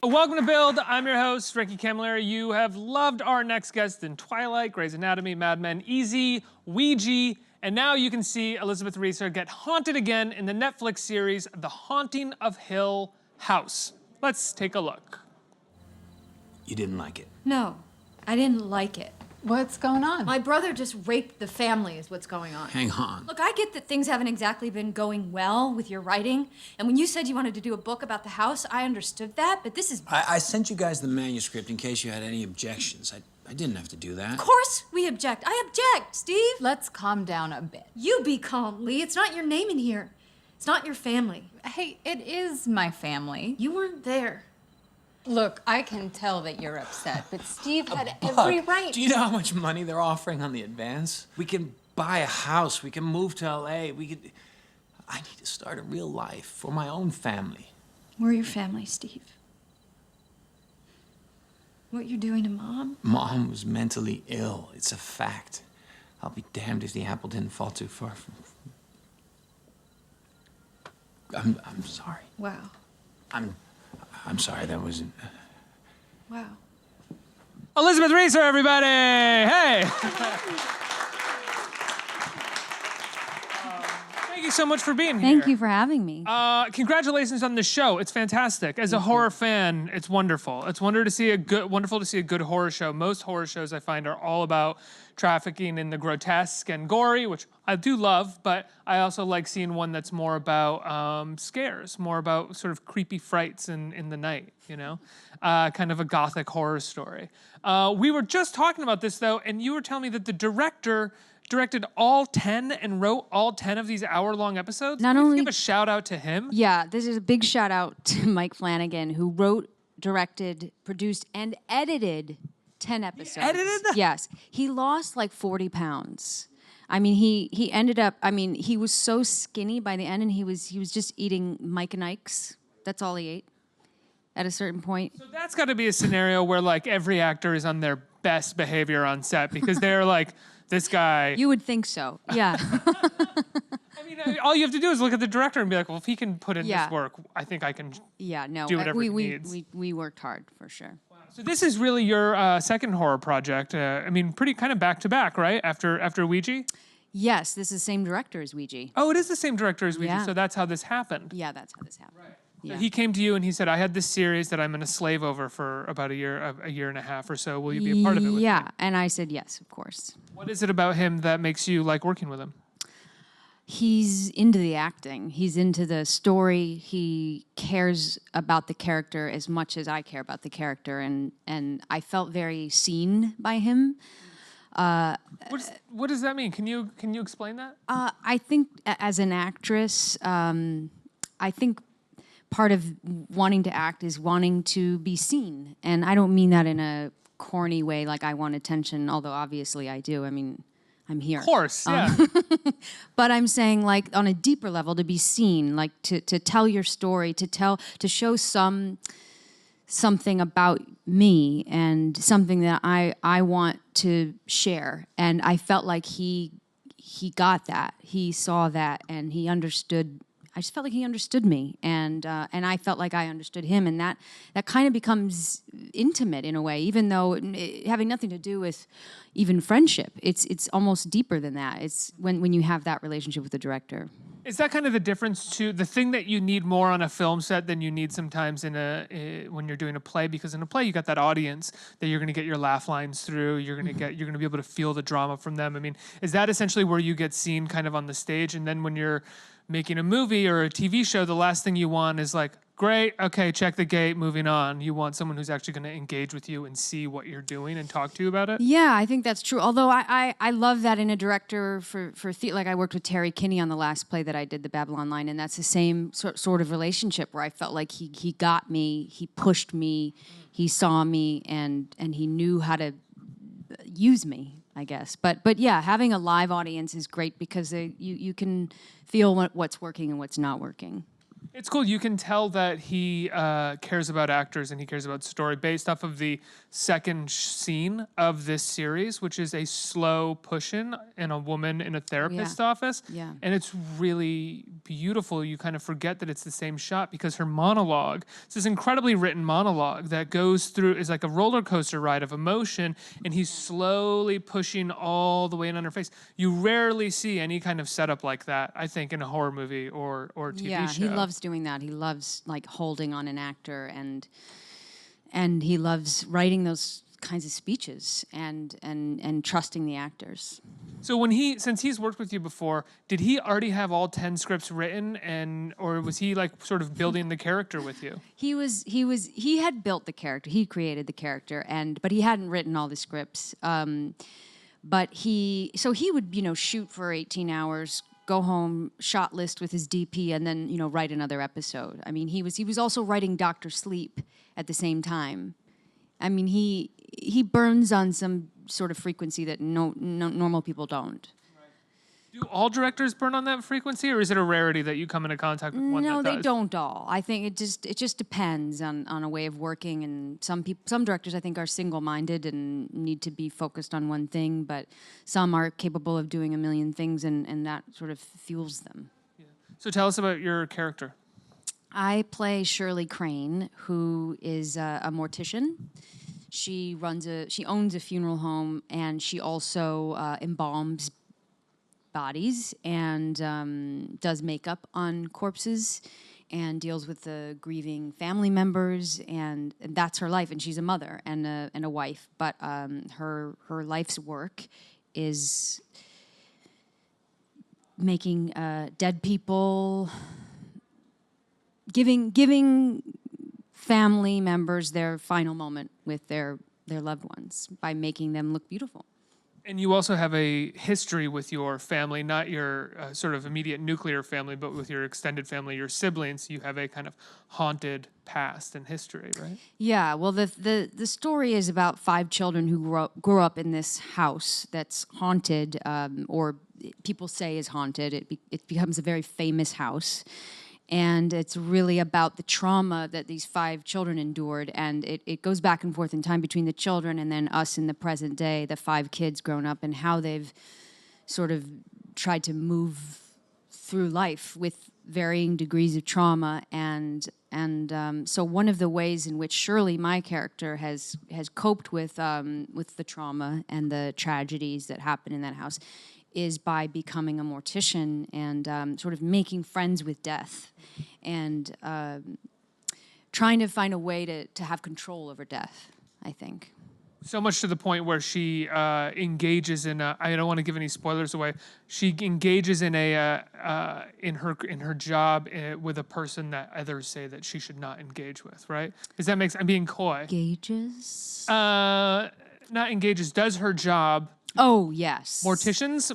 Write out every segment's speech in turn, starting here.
Welcome to Build. I'm your host, Ricky Camilleri. You have loved our next guest in Twilight, Grey's Anatomy, Mad Men, Easy, Ouija, and now you can see Elizabeth Reaser get haunted again in the Netflix series, The Haunting of Hill House. Let's take a look. You didn't like it? No, I didn't like it. What's going on? My brother just raped the family is what's going on. Hang on. Look, I get that things haven't exactly been going well with your writing, and when you said you wanted to do a book about the house, I understood that, but this is... I sent you guys the manuscript in case you had any objections. I didn't have to do that. Of course we object. I object, Steve. Let's calm down a bit. You be calm, Lee. It's not your name in here. It's not your family. Hey, it is my family. You weren't there. Look, I can tell that you're upset, but Steve had every right. Do you know how much money they're offering on the advance? We can buy a house. We can move to LA. I need to start a real life for my own family. We're your family, Steve. What you're doing to Mom? Mom was mentally ill. It's a fact. I'll be damned if the apple didn't fall too far from... I'm sorry. Wow. I'm sorry, that wasn't... Wow. Elizabeth Reaser, everybody! Hey! Thank you so much for being here. Thank you for having me. Congratulations on the show. It's fantastic. As a horror fan, it's wonderful. It's wonderful to see a good horror show. Most horror shows I find are all about trafficking in the grotesque and gory, which I do love, but I also like seeing one that's more about scares, more about sort of creepy frights in the night, you know? Kind of a gothic horror story. We were just talking about this, though, and you were telling me that the director directed all 10 and wrote all 10 of these hour-long episodes. Not only... give a shout-out to him. Yeah, this is a big shout-out to Mike Flanagan, who wrote, directed, produced, and edited 10 episodes. He edited them? Yes. He lost like 40 pounds. I mean, he ended up, I mean, he was so skinny by the end, and he was just eating Mike and Ike's. That's all he ate at a certain point. So that's got to be a scenario where, like, every actor is on their best behavior on set, because they're like, this guy... You would think so, yeah. I mean, all you have to do is look at the director and be like, well, if he can put in this work, I think I can do whatever he needs. We worked hard, for sure. Wow. So this is really your second horror project. I mean, pretty kind of back-to-back, right? After Ouija? Yes, this is the same director as Ouija. Oh, it is the same director as Ouija, Yeah. so that's how this happened. Yeah, that's how this happened. Right. Yeah. So he came to you and he said, I had this series that I'm going to slave over for about a year and a half or so. Will you be a part of it with me? Yeah, and I said yes, of course. What is it about him that makes you like working with him? He's into the acting. He's into the story. He cares about the character as much as I care about the character, and I felt very seen by him. What does that mean? Can you explain that? I think as an actress, I think part of wanting to act is wanting to be seen. And I don't mean that in a corny way, like I want attention, although obviously I do. I mean, I'm here. Of course, yeah. But I'm saying, like, on a deeper level, to be seen, like to tell your story, to show something about me and something that I want to share. And I felt like he got that. He saw that, and he understood. I just felt like he understood me, and I felt like I understood him, and that kind of becomes intimate in a way, even though having nothing to do with even friendship. It's almost deeper than that. It's when you have that relationship with the director. Is that kind of the difference too? The thing that you need more on a film set than you need sometimes in when you're doing a play, because in a play you got that audience that you're going to get your laugh lines through. You're going to be able to feel the drama from them. I mean, is that essentially where you get seen kind of on the stage, and then when you're making a movie or a TV show, the last thing you want is like, great, okay, check the gate, moving on. You want someone who's actually going to engage with you and see what you're doing and talk to you about it? Yeah, I think that's true. Although I love that in a director for theater. Like I worked with Terry Kinney on the last play that I did, The Babylon Line, and that's the same sort of relationship where I felt like he got me, he pushed me, he saw me, and he knew how to use me, I guess. But yeah, having a live audience is great because you can feel what's working and what's not working. It's cool. You can tell that he cares about actors and he cares about story based off of the second scene of this series, which is a slow push-in and a woman in a therapist's office. Yeah. And it's really beautiful. You kind of forget that it's the same shot because her monologue, it's this incredibly written monologue that goes through, is like a roller coaster ride of emotion, and he's slowly pushing all the way in on her face. You rarely see any kind of setup like that, I think, in a horror movie or TV Yeah, show. he loves doing that. He loves like holding on an actor, and he loves writing those kinds of speeches and trusting the actors. So since he's worked with you before, did he already have all 10 scripts written, or was he like sort of building the character with you? He had built the character. He created the character, but he hadn't written all the scripts. But he would shoot for 18 hours, go home, shot list with his DP, and then write another episode. I mean, he was also writing Dr. Sleep at the same time. I mean, he burns on some sort of frequency that no normal people don't. Do all directors burn on that frequency, or is it a rarity that you come into contact with one No, that they does? don't all. I think it just depends on a way of working, and some directors I think are single-minded and need to be focused on one thing, but some are capable of doing a million things, and that sort of fuels them. So tell us about your character. I play Shirley Crane, who is a mortician. She owns a funeral home, and she also embalms bodies and does makeup on corpses and deals with the grieving family members, and that's her life. And she's a mother and a wife, but her life's work is making dead people, giving family members their final moment with their loved ones by making them look beautiful. And you also have a history with your family, not your sort of immediate nuclear family, but with your extended family, your siblings. You have a kind of haunted past and history, right? Yeah, well, the story is about 5 children who grew up in this house that's haunted, or people say is haunted. It becomes a very famous house. And it's really about the trauma that these 5 children endured. And it goes back and forth in time between the children and then us in the present day, the 5 kids grown up, and how they've sort of tried to move through life with varying degrees of trauma. And so one of the ways in which Shirley, my character, has coped with the trauma and the tragedies that happen in that house is by becoming a mortician and sort of making friends with death and trying to find a way to have control over death, I think. So much to the point where she engages in I don't want to give any spoilers away. She engages in in her job with a person that others say that she should not engage with, right? Does that make sense? I'm being coy. Gauges? Not engages, does her job. Oh, yes. Morticians.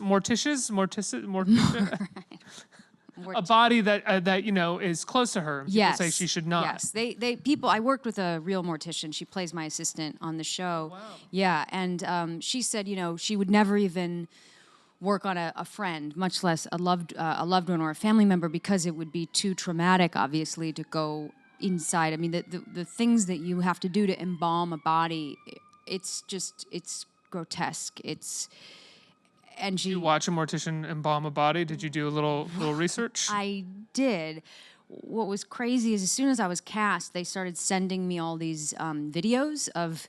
A body that is close to her. People Yes. say she should not. Yes. People. I worked with a real mortician. She plays my assistant on the show. Wow. Yeah, and she said, she would never even work on a friend, much less a loved one or a family member, because it would be too traumatic, obviously, to go inside. I mean, the things that you have to do to embalm a body, it's grotesque. Did you watch a mortician embalm a body? Did you do a little research? I did. What was crazy is as soon as I was cast, they started sending me all these videos of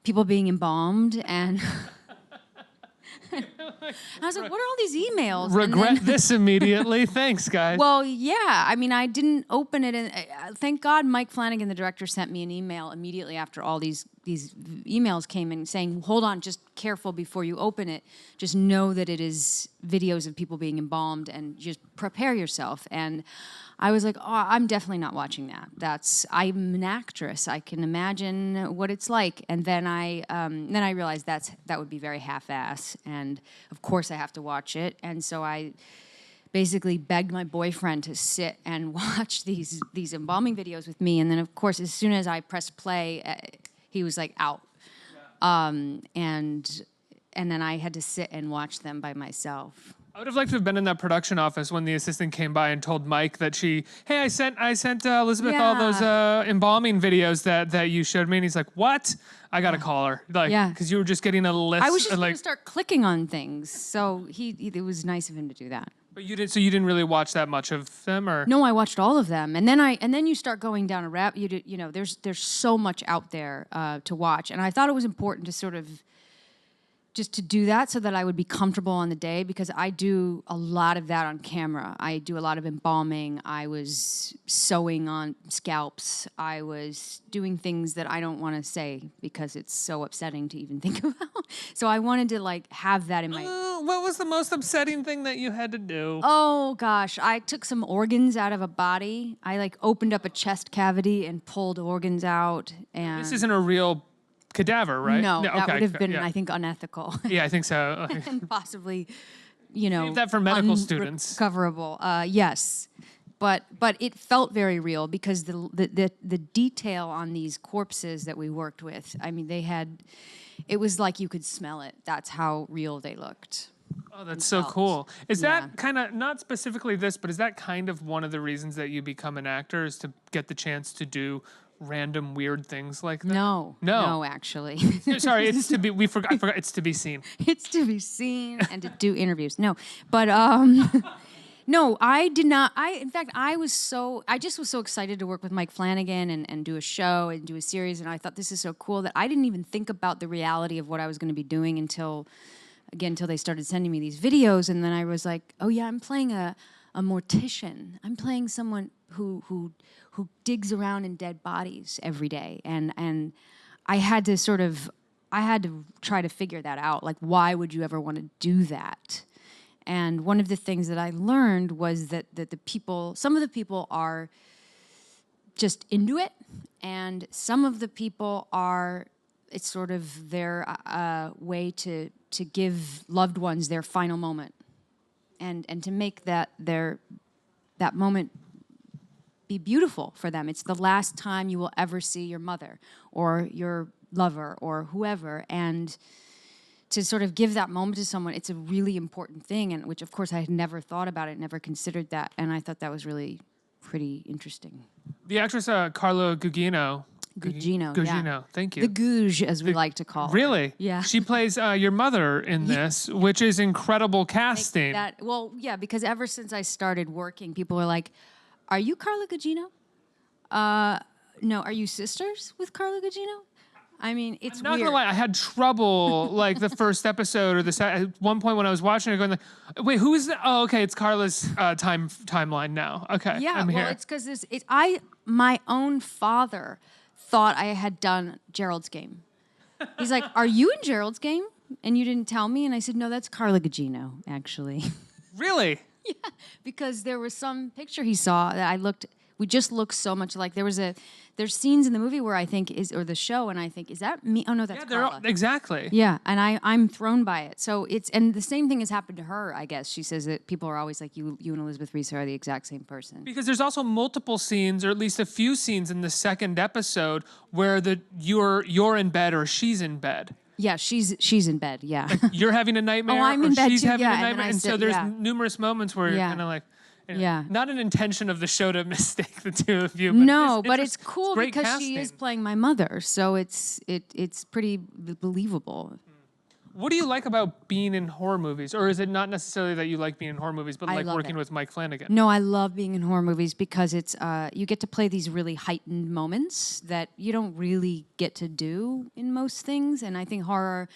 people being embalmed, and I was like, what are all these emails? Regret this immediately. Thanks, guys. Well, yeah. I mean, I didn't open it, and thank God Mike Flanagan, the director, sent me an email immediately after all these emails came in saying, hold on, just careful before you open it. Just know that it is videos of people being embalmed, and just prepare yourself. And I was like, oh, I'm definitely not watching that. I'm an actress. I can imagine what it's like. And then I realized that would be very half-ass. And of course I have to watch it. And so I basically begged my boyfriend to sit and watch these embalming videos with me. And then of course, as soon as I pressed play, he was like out. And then I had to sit and watch them by myself. I would have liked to have been in that production office when the assistant came by and told Mike that hey, I sent Elizabeth all those embalming videos that you showed me, and he's like, what? I gotta call her, because you were just getting a list. I was just like, going to start clicking on things, so it was nice of him to do that. But you didn't really watch that much of them, or No, I watched all of them, and then you start going down a there's so much out there to watch, and I thought it was important to sort of just to do that so that I would be comfortable on the day, because I do a lot of that on camera. I do a lot of embalming. I was sewing on scalps. I was doing things that I don't want to say because it's so upsetting to even think about. So I wanted to like have that in my... What was the most upsetting thing that you had to do? Oh gosh, I took some organs out of a body. I like opened up a chest cavity and pulled organs out, and... This isn't a real cadaver, right? No, that okay, would have been, yeah. I think, unethical. Yeah, I think so. And possibly, Save that for medical students. Unrecoverable. Yes, but it felt very real because the detail on these corpses that we worked with. I mean, it was like you could smell it. That's how real they looked. Oh, that's so cool. Is that kind of, not specifically this, but is that kind of one of the reasons that you become an actor, is to get the chance to do random weird things like that? No, actually. Sorry, it's to be. I forgot. It's to be seen. It's to be seen and to do interviews. No, but no, I did not. In fact, I just was so excited to work with Mike Flanagan and do a show and do a series, and I thought this is so cool that I didn't even think about the reality of what I was going to be doing until they started sending me these videos, and then I was like, oh yeah, I'm playing a mortician. I'm playing someone who digs around in dead bodies every day, and I had to try to figure that out. Like, why would you ever want to do that? And one of the things that I learned was that some of the people are just into it, and some of the people it's sort of their way to give loved ones their final moment, and to make that moment be beautiful for them. It's the last time you will ever see your mother or your lover or whoever, and to sort of give that moment to someone, it's a really important thing, and which of course I had never thought about it, never considered that, and I thought that was really pretty interesting. The actress Carla Gugino, yeah. Thank you. The Gouge, as we like to call her. Really? Yeah. She plays your mother in this, which is incredible casting. Yeah, because ever since I started working, people are like, are you Carla Gugino? No, are you sisters with Carla Gugino? I mean, it's I'm not weird. gonna lie, I had trouble like the first episode or at one point when I was watching it, going like, "Wait, who is that?" Oh, okay, it's Carla's timeline now. Okay, Yeah, I'm here. it's because my own father thought I had done Gerald's Game. He's like, "Are you in Gerald's Game?" And you didn't tell me, and I said, "No, that's Carla Gugino, actually." Really? Yeah, because there was some picture he saw that we just look so much alike. There's scenes in the movie where I think or the show, and I think, is that me? Oh no, that's Carla. Exactly. Yeah, and I'm thrown by it. So and the same thing has happened to her, I guess. She says that people are always like, you and Elizabeth Reaser are the exact same person. Because there's also multiple scenes, or at least a few scenes in the second episode where you're in bed or she's in bed. Yeah, she's in bed. Yeah. You're having a nightmare, I'm in or bed she's too, having yeah, a and then nightmare, I and so sit- there's yeah. numerous moments where you're Yeah. kind of like, Yeah. not an intention of the show to mistake the two of you. But No, but it's cool great because casting. she is playing my mother, so it's pretty believable. What do you like about being in horror movies? Or is it not necessarily that you like being in horror movies, but I like love working it. with Mike Flanagan? No, I love being in horror movies because it's you get to play these really heightened moments that you don't really get to do in most things, and I think horror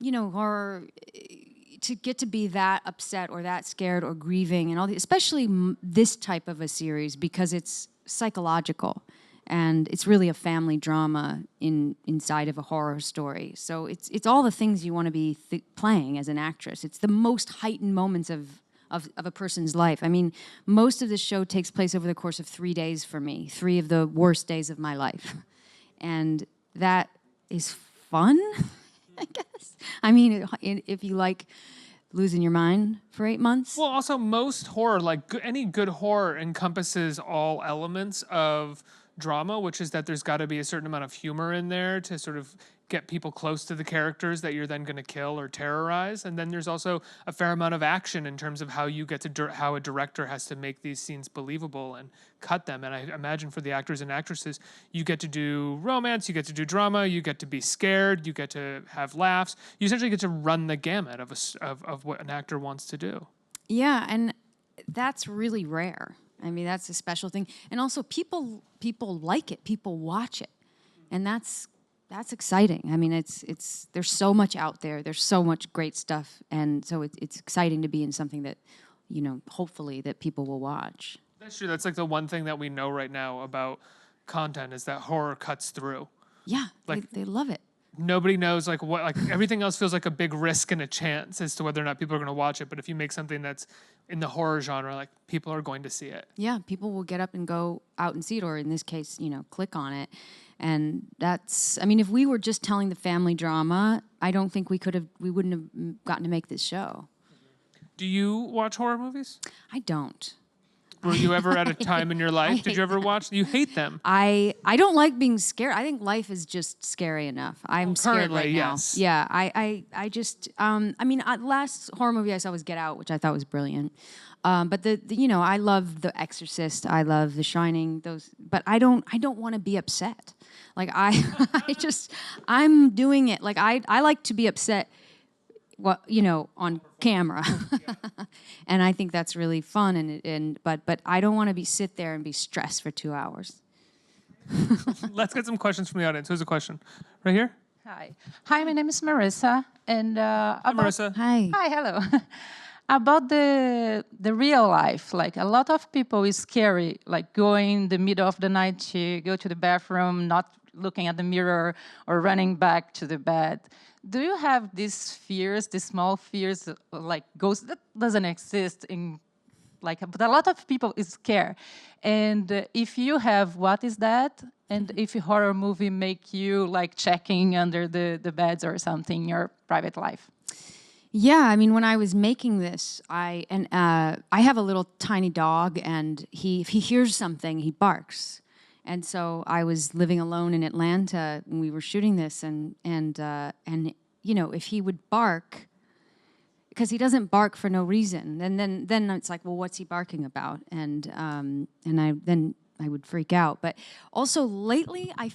to get to be that upset or that scared or grieving and all especially this type of a series, because it's psychological and it's really a family drama inside of a horror story. So it's all the things you want to be playing as an actress. It's the most heightened moments of a person's life. I mean, most of the show takes place over the course of 3 days for me, 3 of the worst days of my life. And that is fun, I guess. I mean, if you like losing your mind for 8 months. Well, also most horror, like any good horror, encompasses all elements of drama, which is that there's got to be a certain amount of humor in there to sort of get people close to the characters that you're then going to kill or terrorize. And then there's also a fair amount of action in terms of how you get to how a director has to make these scenes believable and cut them. And I imagine for the actors and actresses, you get to do romance, you get to do drama, you get to be scared, you get to have laughs. You essentially get to run the gamut of what an actor wants to do. Yeah, and that's really rare. I mean, that's a special thing. And also people like it, people watch it. And that's exciting. I mean, it's there's so much out there. There's so much great stuff, and so it's exciting to be in something that, hopefully that people will watch. That's true. That's like the one thing that we know right now about content is that horror cuts through. Yeah, Like- they love it. Nobody knows everything else feels like a big risk and a chance as to whether or not people are going to watch it. But if you make something that's in the horror genre, like people are going to see it. Yeah, people will get up and go out and see it, or in this case, click on it. And if we were just telling the family drama, I don't think we wouldn't have gotten to make this show. Do you watch horror movies? I don't. Were you ever at a time in your life? Did you ever watch? You hate them. I don't like being scared. I think life is just scary enough. I'm scared right now. Yes. Yeah, I just last horror movie I saw was Get Out, which I thought was brilliant. But I love The Exorcist. I love The Shining. But I don't want to be upset. Like I'm doing it. Like I like to be upset. On camera, and I think that's really fun. But I don't want to sit there and be stressed for 2 hours. Let's get some questions from the audience. Who's a question? Right here? Hi. Hi, my name is Marissa. And Marissa. Hi. Hi, hello. About the real life, like a lot of people is scary, like going in the middle of the night to go to the bathroom, not looking at the mirror or running back to the bed. Do you have these fears, these small fears, like ghosts that doesn't exist in, but a lot of people is scared. And if you have, what is that? And if a horror movie make you checking under the beds or something in your private life? Yeah, I mean, when I was making this, I have a little tiny dog, and if he hears something, he barks. And so I was living alone in Atlanta when we were shooting this, and if he would bark, because he doesn't bark for no reason, and then it's like, well, what's he barking about? And I would freak out. But also lately, I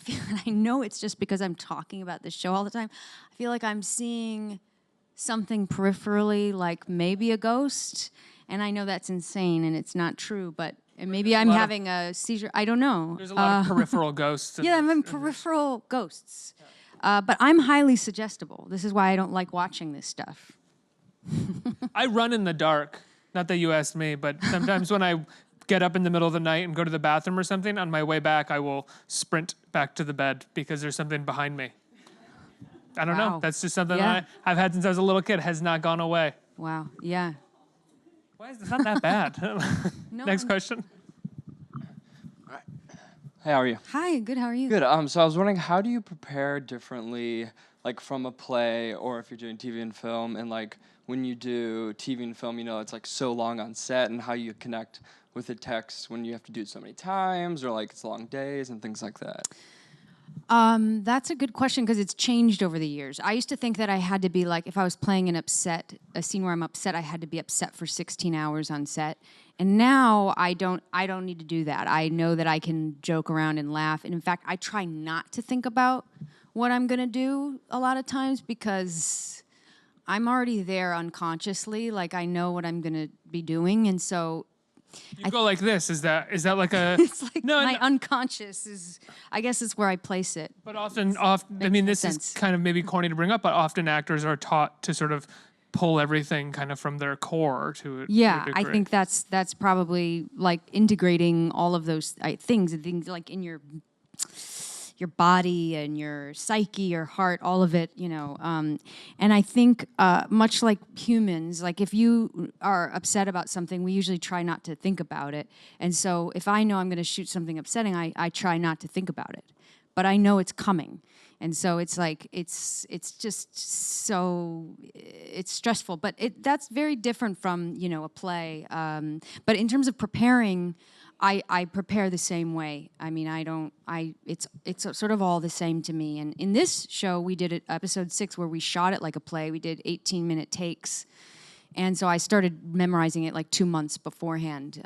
know it's just because I'm talking about this show all the time. I feel like I'm seeing something peripherally, like maybe a ghost, and I know that's insane and it's not true, but. And maybe I'm having a seizure. I don't know. There's a lot of peripheral ghosts. Yeah, I'm in peripheral ghosts. But I'm highly suggestible. This is why I don't like watching this stuff. I run in the dark. Not that you asked me, but sometimes when I get up in the middle of the night and go to the bathroom or something, on my way back, I will sprint back to the bed because there's something behind me. I don't know. That's just something that I've had since I was a little kid. Has not gone away. Wow, yeah. Why is this not that bad? Next question. Hey, how are you? Hi, good, how are you? Good. So I was wondering, how do you prepare differently, from a play, or if you're doing TV and film, and when you do TV and film, it's so long on set, and how you connect with the text when you have to do it so many times, or it's long days and things like that? That's a good question because it's changed over the years. I used to think that I had to be if I was playing a scene where I'm upset, I had to be upset for 16 hours on set. And now I don't need to do that. I know that I can joke around and laugh. And in fact, I try not to think about what I'm going to do a lot of times because I'm already there unconsciously. I know what I'm going to be doing. And so You go like this. Is that like a? it's my unconscious is. I guess it's where I place it. But often, I mean, this is kind of maybe corny to bring up, but often actors are taught to sort of pull everything kind of from their core to a I think that's probably integrating all of those things in your body and your psyche, your heart, all of it, and I think much like humans, if you are upset about something, we usually try not to think about it. And so if I know I'm going to shoot something upsetting, I try not to think about it, but I know it's coming. And so it's it's just so, it's stressful, but that's very different from, a play. But in terms of preparing, I prepare the same way. I mean, it's sort of all the same to me. And in this show, we did it, episode 6, where we shot it like a play. We did 18-minute takes. And so I started memorizing it like 2 months beforehand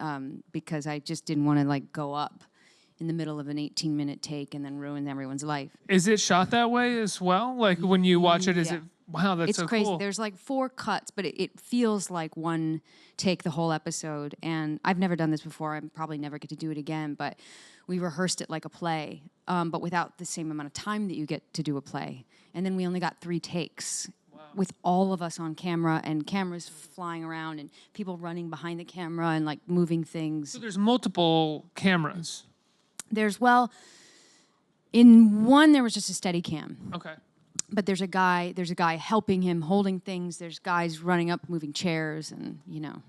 because I just didn't want to like go up in the middle of an 18-minute take and then ruin everyone's life. Is it shot that way as well? Like when you watch it, is it, wow, that's It's so crazy. cool. There's like 4 cuts, but it feels like one take the whole episode. And I've never done this before. I probably never get to do it again, but we rehearsed it like a play, but without the same amount of time that you get to do a play. And then we only got 3 takes. With all of us on camera and cameras flying around and people running behind the camera and like moving things. So there's multiple cameras. In one there was just a steady cam. Okay. But there's a guy helping him, holding things. There's guys running up, moving chairs, and you know.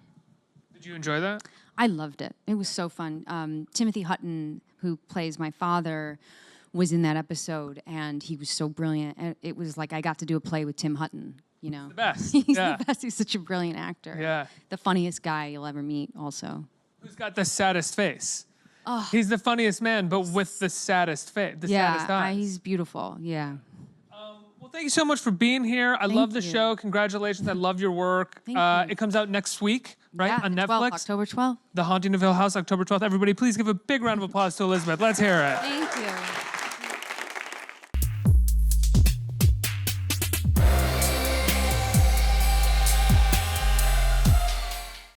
Did you enjoy that? I loved it. It was so fun. Timothy Hutton, who plays my father, was in that episode, and he was so brilliant. And it was like I got to do a play with Tim Hutton, you know. The best. He's Yeah. the best. He's such a brilliant actor. Yeah. The funniest guy you'll ever meet, also. Who's got the saddest face? He's the funniest man, but with the saddest face, the saddest eyes. He's beautiful. Yeah. Well, thank you so much for being here. I love the you. show. Congratulations. I love your work. Thank you. It comes out next week, right? Yeah, On the 12th, Netflix. October 12th. The Haunting of Hill House, October 12th. Everybody, please give a big round of applause to Elizabeth. Let's hear it. Thank you.